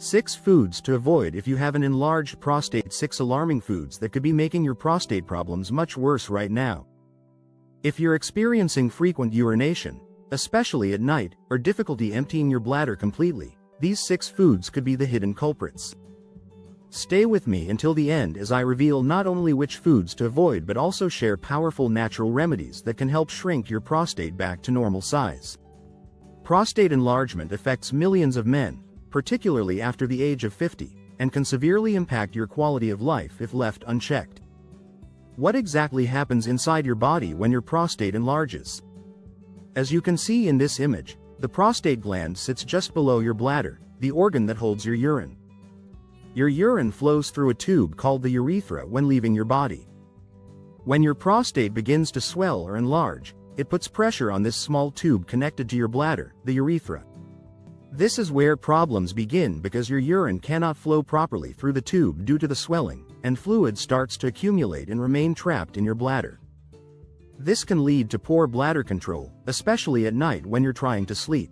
6 foods to avoid if you have an enlarged prostate. 6 alarming foods that could be making your prostate problems much worse right now. If you're experiencing frequent urination, especially at night, or difficulty emptying your bladder completely, these 6 foods could be the hidden culprits. Stay with me until the end as I reveal not only which foods to avoid but also share powerful natural remedies that can help shrink your prostate back to normal size. Prostate enlargement affects millions of men, particularly after the age of 50, and can severely impact your quality of life if left unchecked. What exactly happens inside your body when your prostate enlarges? As you can see in this image, the prostate gland sits just below your bladder, the organ that holds your urine. Your urine flows through a tube called the urethra when leaving your body. When your prostate begins to swell or enlarge, it puts pressure on this small tube connected to your bladder, the urethra. This is where problems begin because your urine cannot flow properly through the tube due to the swelling, and fluid starts to accumulate and remain trapped in your bladder. This can lead to poor bladder control, especially at night when you're trying to sleep.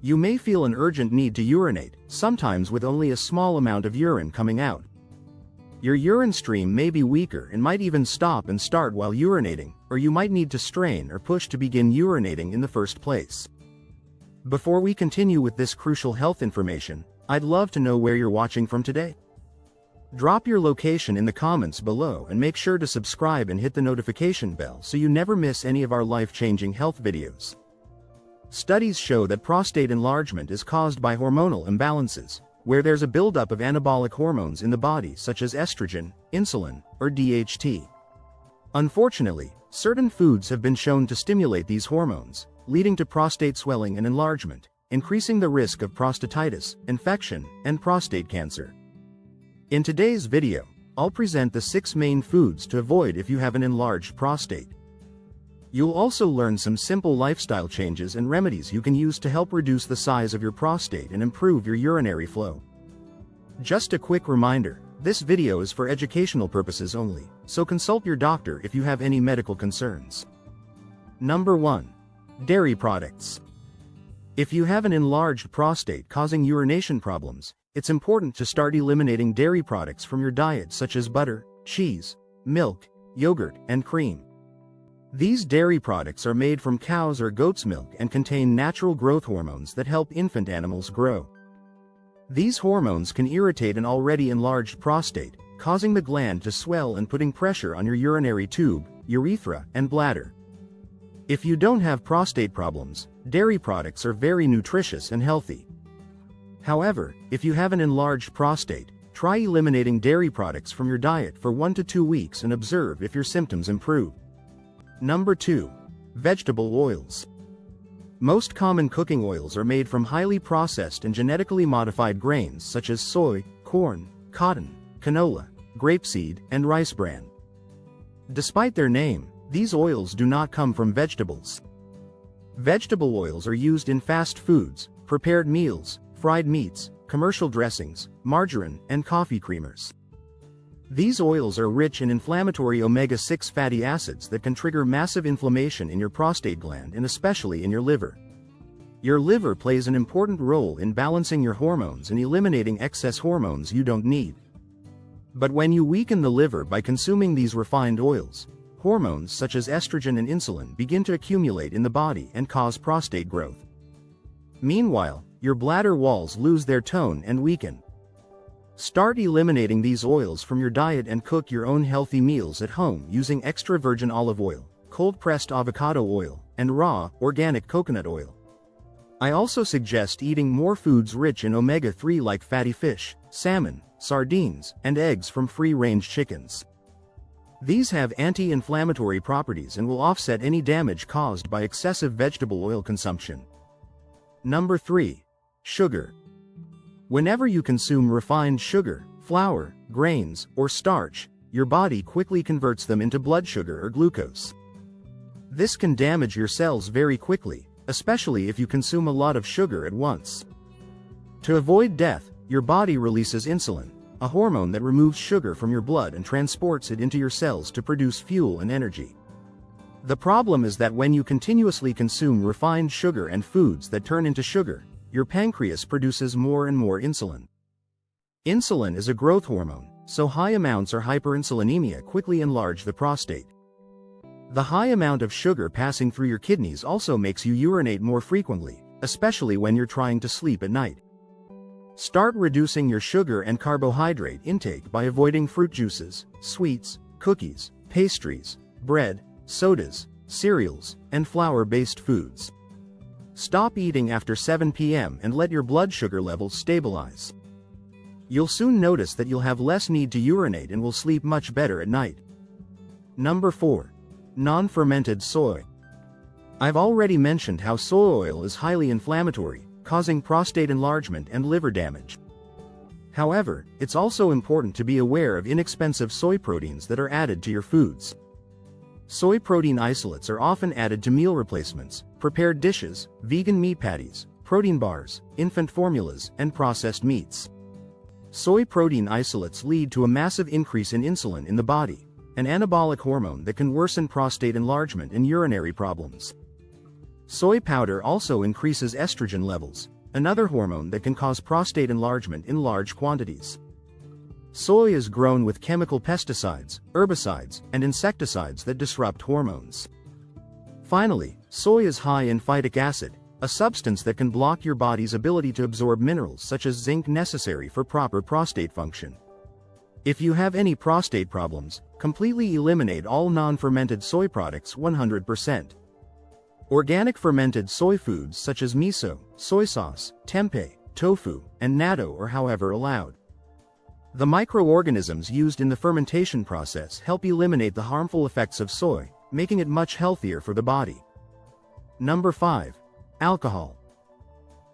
You may feel an urgent need to urinate, sometimes with only a small amount of urine coming out. Your urine stream may be weaker and might even stop and start while urinating, or you might need to strain or push to begin urinating in the first place. Before we continue with this crucial health information, I'd love to know where you're watching from today. Drop your location in the comments below and make sure to subscribe and hit the notification bell so you never miss any of our life-changing health videos. Studies show that prostate enlargement is caused by hormonal imbalances, where there's a buildup of anabolic hormones in the body such as estrogen, insulin, or DHT. Unfortunately, certain foods have been shown to stimulate these hormones, leading to prostate swelling and enlargement, increasing the risk of prostatitis, infection, and prostate cancer. In today's video, I'll present the 6 main foods to avoid if you have an enlarged prostate. You'll also learn some simple lifestyle changes and remedies you can use to help reduce the size of your prostate and improve your urinary flow. Just a quick reminder, this video is for educational purposes only, so consult your doctor if you have any medical concerns. Number 1. Dairy products. If you have an enlarged prostate causing urination problems, it's important to start eliminating dairy products from your diet such as butter, cheese, milk, yogurt, and cream. These dairy products are made from cows' or goat's milk and contain natural growth hormones that help infant animals grow. These hormones can irritate an already enlarged prostate, causing the gland to swell and putting pressure on your urinary tube, urethra, and bladder. If you don't have prostate problems, dairy products are very nutritious and healthy. However, if you have an enlarged prostate, try eliminating dairy products from your diet for 1 to 2 weeks and observe if your symptoms improve. Number 2. Vegetable oils. Most common cooking oils are made from highly processed and genetically modified grains such as soy, corn, cotton, canola, grapeseed, and rice bran. Despite their name, these oils do not come from vegetables. Vegetable oils are used in fast foods, prepared meals, fried meats, commercial dressings, margarine, and coffee creamers. These oils are rich in inflammatory omega-6 fatty acids that can trigger massive inflammation in your prostate gland and especially in your liver. Your liver plays an important role in balancing your hormones and eliminating excess hormones you don't need. But when you weaken the liver by consuming these refined oils, hormones such as estrogen and insulin begin to accumulate in the body and cause prostate growth. Meanwhile, your bladder walls lose their tone and weaken. Start eliminating these oils from your diet and cook your own healthy meals at home using extra virgin olive oil, cold-pressed avocado oil, and raw, organic coconut oil. I also suggest eating more foods rich in omega-3 like fatty fish, salmon, sardines, and eggs from free-range chickens. These have anti-inflammatory properties and will offset any damage caused by excessive vegetable oil consumption. Number 3. Sugar. Whenever you consume refined sugar, flour, grains, or starch, your body quickly converts them into blood sugar or glucose. This can damage your cells very quickly, especially if you consume a lot of sugar at once. To avoid death, your body releases insulin, a hormone that removes sugar from your blood and transports it into your cells to produce fuel and energy. The problem is that when you continuously consume refined sugar and foods that turn into sugar, your pancreas produces more and more insulin. Insulin is a growth hormone, so high amounts or hyperinsulinemia quickly enlarge the prostate. The high amount of sugar passing through your kidneys also makes you urinate more frequently, especially when you're trying to sleep at night. Start reducing your sugar and carbohydrate intake by avoiding fruit juices, sweets, cookies, pastries, bread, sodas, cereals, and flour-based foods. Stop eating after 7 p.m. and let your blood sugar levels stabilize. You'll soon notice that you'll have less need to urinate and will sleep much better at night. Number 4. Non-fermented soy. I've already mentioned how soy oil is highly inflammatory, causing prostate enlargement and liver damage. However, it's also important to be aware of inexpensive soy proteins that are added to your foods. Soy protein isolates are often added to meal replacements, prepared dishes, vegan meat patties, protein bars, infant formulas, and processed meats. Soy protein isolates lead to a massive increase in insulin in the body, an anabolic hormone that can worsen prostate enlargement and urinary problems. Soy powder also increases estrogen levels, another hormone that can cause prostate enlargement in large quantities. Soy is grown with chemical pesticides, herbicides, and insecticides that disrupt hormones. Finally, soy is high in phytic acid, a substance that can block your body's ability to absorb minerals such as zinc necessary for proper prostate function. If you have any prostate problems, completely eliminate all non-fermented soy products 100%. Organic fermented soy foods such as miso, soy sauce, tempeh, tofu, and natto are however allowed. The microorganisms used in the fermentation process help eliminate the harmful effects of soy, making it much healthier for the body. Number 5. Alcohol.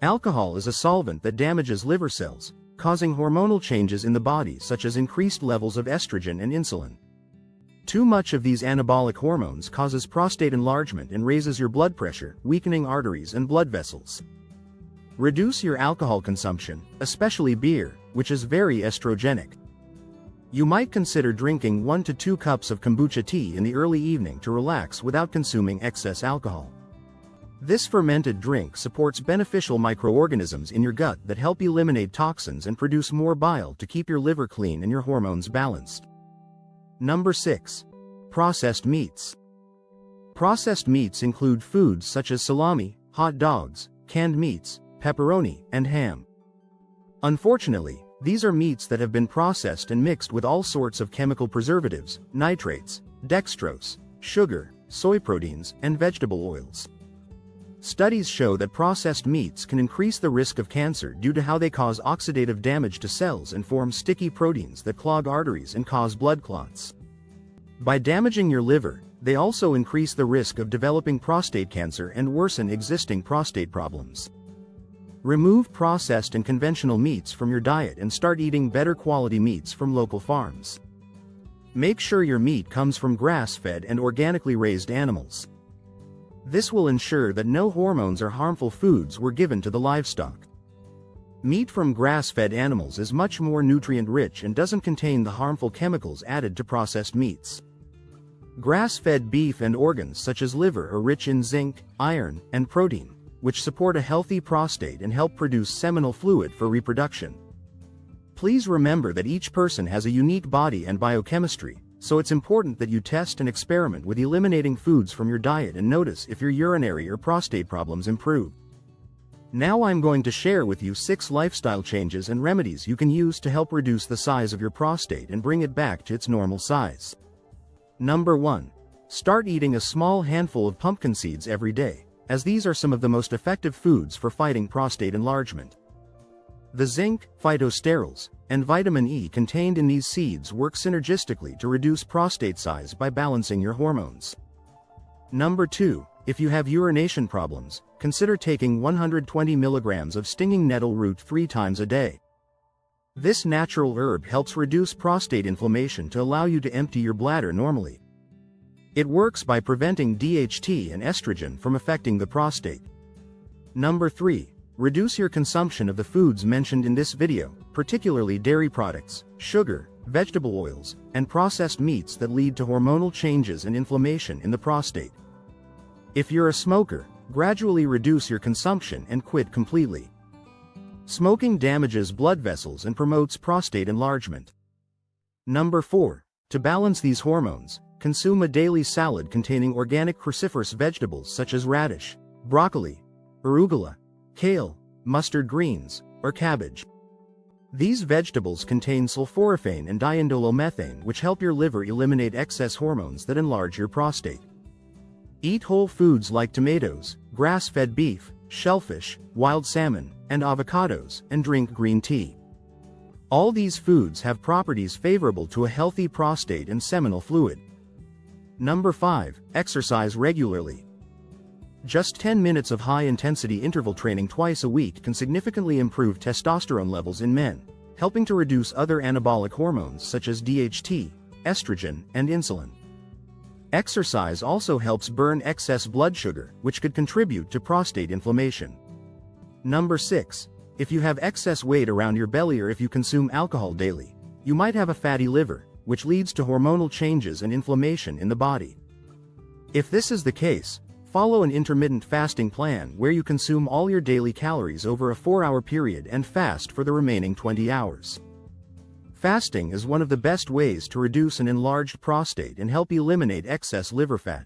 Alcohol is a solvent that damages liver cells, causing hormonal changes in the body such as increased levels of estrogen and insulin. Too much of these anabolic hormones causes prostate enlargement and raises your blood pressure, weakening arteries and blood vessels. Reduce your alcohol consumption, especially beer, which is very estrogenic. You might consider drinking 1 to 2 cups of kombucha tea in the early evening to relax without consuming excess alcohol. This fermented drink supports beneficial microorganisms in your gut that help eliminate toxins and produce more bile to keep your liver clean and your hormones balanced. Number 6. Processed meats. Processed meats include foods such as salami, hot dogs, canned meats, pepperoni, and ham. Unfortunately, these are meats that have been processed and mixed with all sorts of chemical preservatives, nitrates, dextrose, sugar, soy proteins, and vegetable oils. Studies show that processed meats can increase the risk of cancer due to how they cause oxidative damage to cells and form sticky proteins that clog arteries and cause blood clots. By damaging your liver, they also increase the risk of developing prostate cancer and worsen existing prostate problems. Remove processed and conventional meats from your diet and start eating better quality meats from local farms. Make sure your meat comes from grass-fed and organically raised animals. This will ensure that no hormones or harmful foods were given to the livestock. Meat from grass-fed animals is much more nutrient-rich and doesn't contain the harmful chemicals added to processed meats. Grass-fed beef and organs such as liver are rich in zinc, iron, and protein, which support a healthy prostate and help produce seminal fluid for reproduction. Please remember that each person has a unique body and biochemistry, so it's important that you test and experiment with eliminating foods from your diet and notice if your urinary or prostate problems improve. Now I'm going to share with you 6 lifestyle changes and remedies you can use to help reduce the size of your prostate and bring it back to its normal size. Number 1. Start eating a small handful of pumpkin seeds every day, as these are some of the most effective foods for fighting prostate enlargement. The zinc, phytosterols, and vitamin E contained in these seeds work synergistically to reduce prostate size by balancing your hormones. Number 2. If you have urination problems, consider taking 120 milligrams of stinging nettle root 3 times a day. This natural herb helps reduce prostate inflammation to allow you to empty your bladder normally. It works by preventing DHT and estrogen from affecting the prostate. Number 3. Reduce your consumption of the foods mentioned in this video, particularly dairy products, sugar, vegetable oils, and processed meats that lead to hormonal changes and inflammation in the prostate. If you're a smoker, gradually reduce your consumption and quit completely. Smoking damages blood vessels and promotes prostate enlargement. Number 4. To balance these hormones, consume a daily salad containing organic cruciferous vegetables such as radish, broccoli, arugula, kale, mustard greens, or cabbage. These vegetables contain sulforaphane and diindolylmethane, which help your liver eliminate excess hormones that enlarge your prostate. Eat whole foods like tomatoes, grass-fed beef, shellfish, wild salmon, and avocados, and drink green tea. All these foods have properties favorable to a healthy prostate and seminal fluid. Number 5. Exercise regularly. Just 10 minutes of high-intensity interval training twice a week can significantly improve testosterone levels in men, helping to reduce other anabolic hormones such as DHT, estrogen, and insulin. Exercise also helps burn excess blood sugar, which could contribute to prostate inflammation. Number 6. If you have excess weight around your belly or if you consume alcohol daily, you might have a fatty liver, which leads to hormonal changes and inflammation in the body. If this is the case, follow an intermittent fasting plan where you consume all your daily calories over a 4-hour period and fast for the remaining 20 hours. Fasting is one of the best ways to reduce an enlarged prostate and help eliminate excess liver fat.